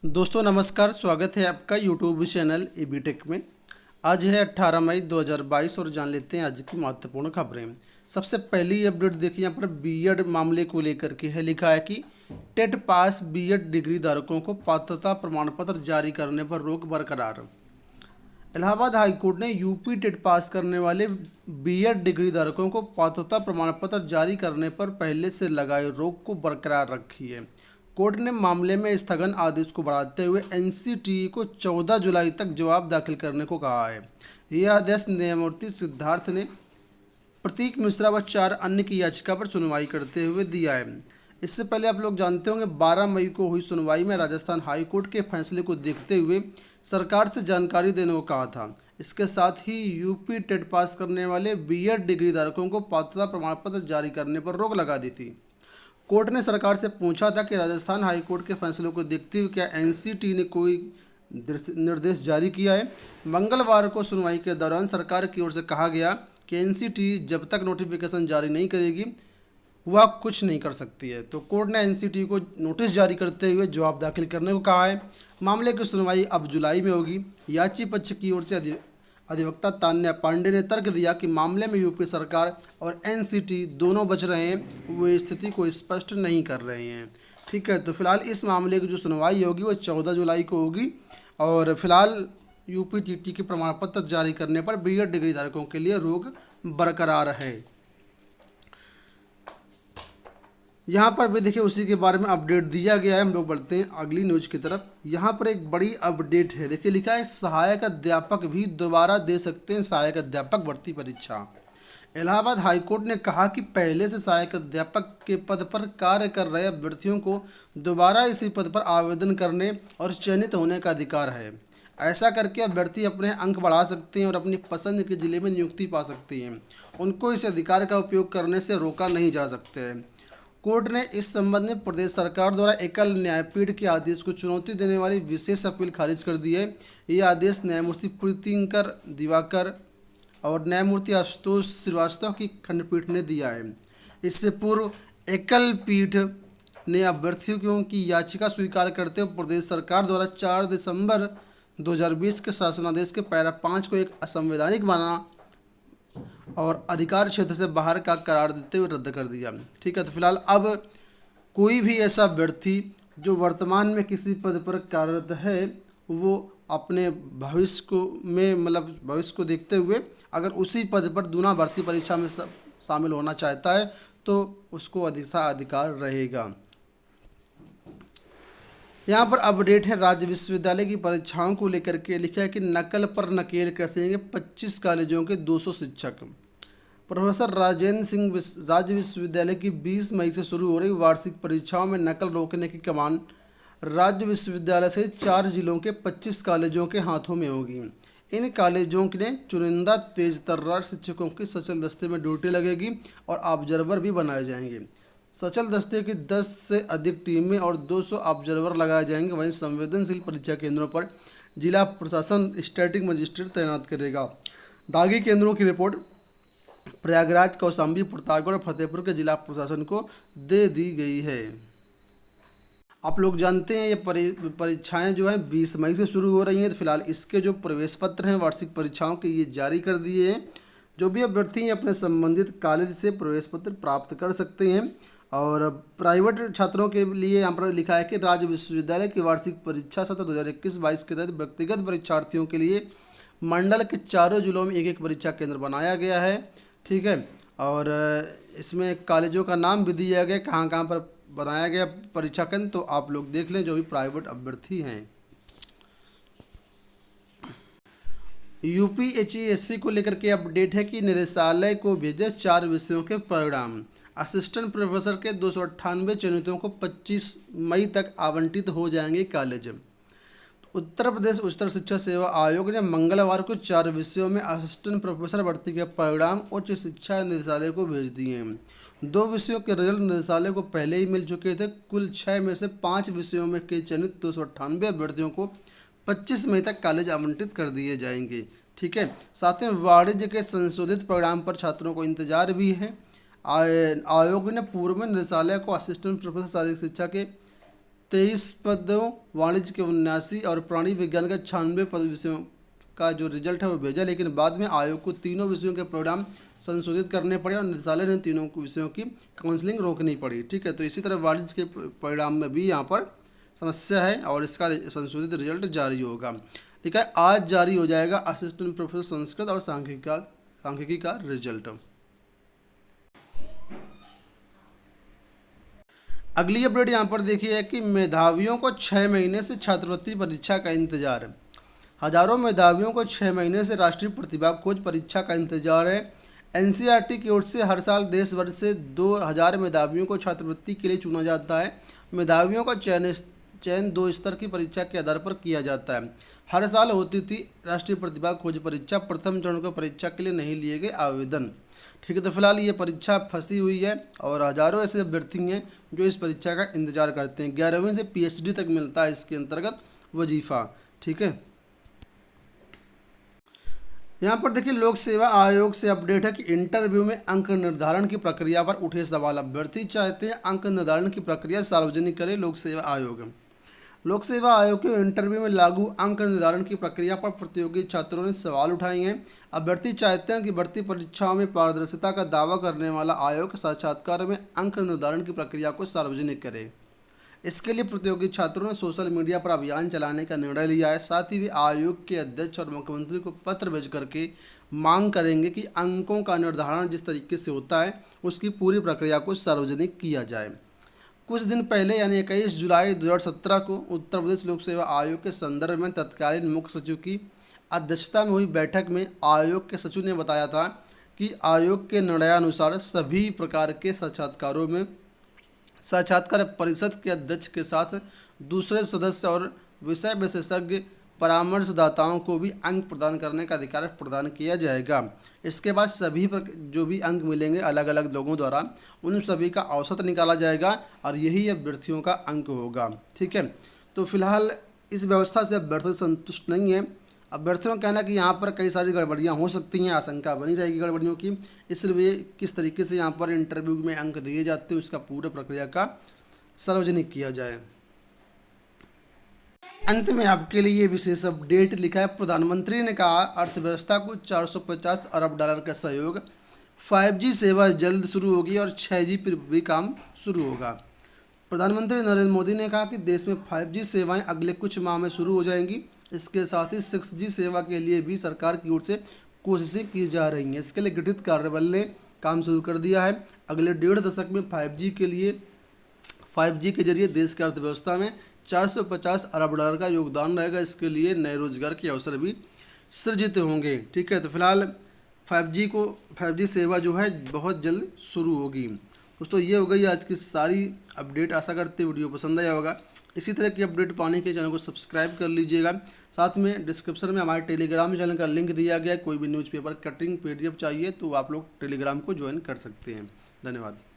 दोस्तों नमस्कार, स्वागत है आपका यूट्यूब चैनल एबी टेक में। आज है 18 मई 2022 और जान लेते हैं आज की महत्वपूर्ण खबरें। सबसे पहली अपडेट देखिए, यहाँ पर बीएड मामले को लेकर के है। लिखा है कि टेट पास बीएड डिग्री धारकों को पात्रता प्रमाण पत्र जारी करने पर रोक बरकरार। इलाहाबाद हाईकोर्ट ने यूपी टेट पास करने वाले बीएड डिग्री धारकों को पात्रता प्रमाण पत्र जारी करने पर पहले से लगाए रोक को बरकरार रखी है। कोर्ट ने मामले में स्थगन आदेश को बढ़ाते हुए एनसीटीई को 14 जुलाई तक जवाब दाखिल करने को कहा है। यह आदेश न्यायमूर्ति सिद्धार्थ ने प्रतीक मिश्रा व 4 अन्य की याचिका पर सुनवाई करते हुए दिया है। इससे पहले आप लोग जानते होंगे 12 मई को हुई सुनवाई में राजस्थान हाईकोर्ट के फैसले को देखते हुए सरकार से जानकारी देने को कहा था। इसके साथ ही यूपी टेट पास करने वाले बीएड डिग्री धारकों को पात्रता प्रमाण पत्र जारी करने पर रोक लगा दी थी। कोर्ट ने सरकार से पूछा था कि राजस्थान हाईकोर्ट के फैसले को देखते हुए क्या एनसीटी ने कोई निर्देश जारी किया है। मंगलवार को सुनवाई के दौरान सरकार की ओर से कहा गया कि एनसीटी जब तक नोटिफिकेशन जारी नहीं करेगी वह कुछ नहीं कर सकती है। तो कोर्ट ने एनसीटी को नोटिस जारी करते हुए जवाब दाखिल करने को कहा है। मामले की सुनवाई अब जुलाई में होगी। याची पक्ष की ओर से अधिवक्ता तान्या पांडे ने तर्क दिया कि मामले में यूपी सरकार और एनसीटी दोनों बच रहे हैं, वो स्थिति को स्पष्ट नहीं कर रहे हैं। ठीक है, तो फिलहाल इस मामले की जो सुनवाई होगी वो 14 जुलाई को होगी और फिलहाल यूपी टीटी के प्रमाण पत्र जारी करने पर बीएड डिग्री धारकों के लिए रोक बरकरार है। यहाँ पर भी देखिए उसी के बारे में अपडेट दिया गया है। हम लोग बढ़ते हैं अगली न्यूज की तरफ। यहाँ पर एक बड़ी अपडेट है, देखिए लिखा है सहायक अध्यापक भी दोबारा दे सकते हैं सहायक अध्यापक भर्ती परीक्षा। इलाहाबाद हाईकोर्ट ने कहा कि पहले से सहायक अध्यापक के पद पर कार्य कर रहे अभ्यर्थियों को दोबारा इसी पद पर आवेदन करने और चयनित होने का अधिकार है। ऐसा करके अभ्यर्थी अपने अंक बढ़ा सकते हैं और अपनी पसंद के जिले में नियुक्ति पा सकते हैं। उनको इस अधिकार का उपयोग करने से रोका नहीं जा सकता है। कोर्ट ने इस संबंध में प्रदेश सरकार द्वारा एकल न्यायपीठ के आदेश को चुनौती देने वाली विशेष अपील खारिज कर दी है। ये आदेश न्यायमूर्ति प्रीतिंकर दिवाकर और न्यायमूर्ति आशुतोष श्रीवास्तव की खंडपीठ ने दिया है। इससे पूर्व एकल पीठ ने अभ्यर्थियों की याचिका स्वीकार करते हुए प्रदेश सरकार द्वारा 4 दिसंबर 2020 के शासनादेश के पैरा 5 को एक असंवैधानिक माना और अधिकार क्षेत्र से बाहर का करार देते हुए रद्द कर दिया। ठीक है, तो फिलहाल अब कोई भी ऐसा व्यक्ति जो वर्तमान में किसी पद पर कार्यरत है वो अपने भविष्य को भविष्य को देखते हुए अगर उसी पद पर दूना भर्ती परीक्षा में शामिल होना चाहता है तो उसको अधिकार रहेगा। यहाँ पर अपडेट है राज्य विश्वविद्यालय की परीक्षाओं को लेकर के। लिखा है कि नकल पर नकेल कसेंगे 25 कॉलेजों के 200 शिक्षक। प्रोफेसर राजेंद्र सिंह राज्य विश्वविद्यालय की 20 मई से शुरू हो रही वार्षिक परीक्षाओं में नकल रोकने की कमान राज्य विश्वविद्यालय से 4 जिलों के 25 कॉलेजों के हाथों में होगी। इन कॉलेजों के चुनिंदा तेज तर्रार शिक्षकों की सचल दस्ते में ड्यूटी लगेगी और ऑब्जर्वर भी बनाए जाएंगे। सचल दस्ते की 10 से अधिक टीमें और 200 ऑब्जर्वर लगाए जाएंगे। वहीं संवेदनशील परीक्षा केंद्रों पर जिला प्रशासन स्टैटिक मजिस्ट्रेट तैनात करेगा। दागी केंद्रों की रिपोर्ट प्रयागराज, कौशाम्बी, प्रतापगढ़ और फतेहपुर के जिला प्रशासन को दे दी गई है। आप लोग जानते हैं ये परीक्षाएं जो हैं 20 मई से शुरू हो रही हैं। तो फिलहाल इसके जो प्रवेश पत्र हैं वार्षिक परीक्षाओं के ये जारी कर दिए हैं। जो भी अभ्यर्थी अपने संबंधित कॉलेज से प्रवेश पत्र प्राप्त कर सकते हैं। और प्राइवेट छात्रों के लिए यहाँ पर लिखा है कि राज्य विश्वविद्यालय की वार्षिक परीक्षा सत्र 2021-22 के तहत व्यक्तिगत परीक्षार्थियों के लिए मंडल के चारों जिलों में एक एक परीक्षा केंद्र बनाया गया है। ठीक है, और इसमें कॉलेजों का नाम भी दिया गया कहाँ कहाँ पर बनाया गया परीक्षा केंद्र, तो आप लोग देख लें जो भी प्राइवेट अभ्यर्थी हैं। यूपीएचईएससी को लेकर के अपडेट है कि निदेशालय को भेजे 4 विषयों के परिणाम। असिस्टेंट प्रोफेसर के 298 चयनितों को 25 मई तक आवंटित हो जाएंगे कॉलेज। उत्तर प्रदेश उच्चतर शिक्षा सेवा आयोग ने मंगलवार को 4 विषयों में असिस्टेंट प्रोफेसर भर्ती के परिणाम उच्च शिक्षा निदेशालय को भेज दिए हैं। 2 विषयों के रिजल्ट निदेशालय को पहले ही मिल चुके थे। कुल 6 में से 5 विषयों में के चयनित 298 अभ्यर्थियों को 25 मई तक कॉलेज आवंटित कर दिए जाएंगे। ठीक है, साथ में वाणिज्य के संशोधित परिणाम पर छात्रों को इंतजार भी है। आयोग ने पूर्व में निदेशालय को असिस्टेंट प्रोफेसर शारीरिक शिक्षा के 23 पदों, वाणिज्य के 79 और प्राणी विज्ञान का 96 पद विषयों का जो रिजल्ट है वो भेजा, लेकिन बाद में आयोग को तीनों विषयों के परिणाम संशोधित करने पड़े और निदेशालय ने तीनों विषयों की काउंसलिंग रोकनी पड़ी। ठीक है, तो इसी तरह वाणिज्य के परिणाम में भी यहाँ पर समस्या है और इसका संशोधित रिजल्ट जारी होगा। ठीक है, आज जारी हो जाएगा असिस्टेंट प्रोफेसर संस्कृत और सांख्यिकी का रिजल्ट। अगली अपडेट यहाँ पर देखिए है कि मेधावियों को 6 महीने से छात्रवृत्ति परीक्षा का इंतजार है। हजारों मेधावियों को 6 महीने से राष्ट्रीय प्रतिभा खोज परीक्षा का इंतजार है। एनसीईआरटी की ओर से हर साल देश भर से 2000 मेधावियों को छात्रवृत्ति के लिए चुना जाता है। मेधावियों का चयन 2 स्तर की परीक्षा के आधार पर किया जाता है। हर साल होती थी राष्ट्रीय प्रतिभा खोज परीक्षा, प्रथम चरण को परीक्षा के लिए नहीं लिए गए आवेदन। ठीक है, तो फिलहाल ये परीक्षा फंसी हुई है और हजारों ऐसे अभ्यर्थी हैं जो इस परीक्षा का इंतजार करते हैं। 11वीं से पीएचडी तक मिलता है इसके अंतर्गत वजीफा। ठीक है, यहाँ पर देखिए लोक सेवा आयोग से अपडेट है कि इंटरव्यू में अंक निर्धारण की प्रक्रिया पर उठे सवाल। अभ्यर्थी चाहते हैं अंक निर्धारण की प्रक्रिया सार्वजनिक करे लोक सेवा आयोग। लोक सेवा आयोग के इंटरव्यू में लागू अंक निर्धारण की प्रक्रिया पर प्रतियोगी छात्रों ने सवाल उठाए हैं। अभ्यर्थी चाहते हैं कि भर्ती परीक्षाओं में पारदर्शिता का दावा करने वाला आयोग साक्षात्कार में अंक निर्धारण की प्रक्रिया को सार्वजनिक करे। इसके लिए प्रतियोगी छात्रों ने सोशल मीडिया पर अभियान चलाने का निर्णय लिया है। साथ ही वे आयोग के अध्यक्ष और मुख्यमंत्री को पत्र भेज करके मांग करेंगे कि अंकों का निर्धारण जिस तरीके से होता है उसकी पूरी प्रक्रिया को सार्वजनिक किया जाए। कुछ दिन पहले यानी 21 जुलाई 2017 को उत्तर प्रदेश लोक सेवा आयोग के संदर्भ में तत्कालीन मुख्य सचिव की अध्यक्षता में हुई बैठक में आयोग के सचिव ने बताया था कि आयोग के निर्णयानुसार सभी प्रकार के साक्षात्कारों में साक्षात्कार परिषद के अध्यक्ष के साथ दूसरे सदस्य और विषय विशेषज्ञ परामर्शदाताओं को भी अंक प्रदान करने का अधिकार प्रदान किया जाएगा। इसके बाद सभी जो भी अंक मिलेंगे अलग अलग लोगों द्वारा उन सभी का औसत निकाला जाएगा और यही अभ्यर्थियों का अंक होगा। ठीक है, तो फिलहाल इस व्यवस्था से अभ्यर्थी संतुष्ट नहीं है। अभ्यर्थियों का कहना कि यहाँ पर कई सारी गड़बड़ियाँ हो सकती हैं, आशंका बनी रहेगी गड़बड़ियों की, इसलिए किस तरीके से यहाँ पर इंटरव्यू में अंक दिए जाते हैं उसका पूरे प्रक्रिया का सार्वजनिक किया जाए। अंत में आपके लिए विशेष अपडेट लिखा है, प्रधानमंत्री ने कहा अर्थव्यवस्था को 450 अरब डॉलर का सहयोग, 5G सेवा जल्द शुरू होगी और 6G पर भी काम शुरू होगा। प्रधानमंत्री नरेंद्र मोदी ने कहा कि देश में 5G सेवाएं अगले कुछ माह में शुरू हो जाएंगी। इसके साथ ही 6G सेवा के लिए भी सरकार की ओर से कोशिशें की जा रही हैं। इसके लिए गठित कार्यबल ने काम शुरू कर दिया है। अगले 1.5 दशक में 5G के जरिए देश की अर्थव्यवस्था में 450 अरब डॉलर का योगदान रहेगा। इसके लिए नए रोजगार के अवसर भी सृजित होंगे। ठीक है, तो फिलहाल 5G सेवा जो है बहुत जल्द शुरू होगी। दोस्तों ये हो गई आज की सारी अपडेट। आशा करते वीडियो पसंद आया होगा। इसी तरह की अपडेट पाने के चैनल को सब्सक्राइब कर लीजिएगा। साथ में डिस्क्रिप्शन में हमारे टेलीग्राम चैनल का लिंक दिया गया है। कोई भी न्यूज़पेपर कटिंग PDF चाहिए तो आप लोग टेलीग्राम को ज्वाइन कर सकते हैं। धन्यवाद।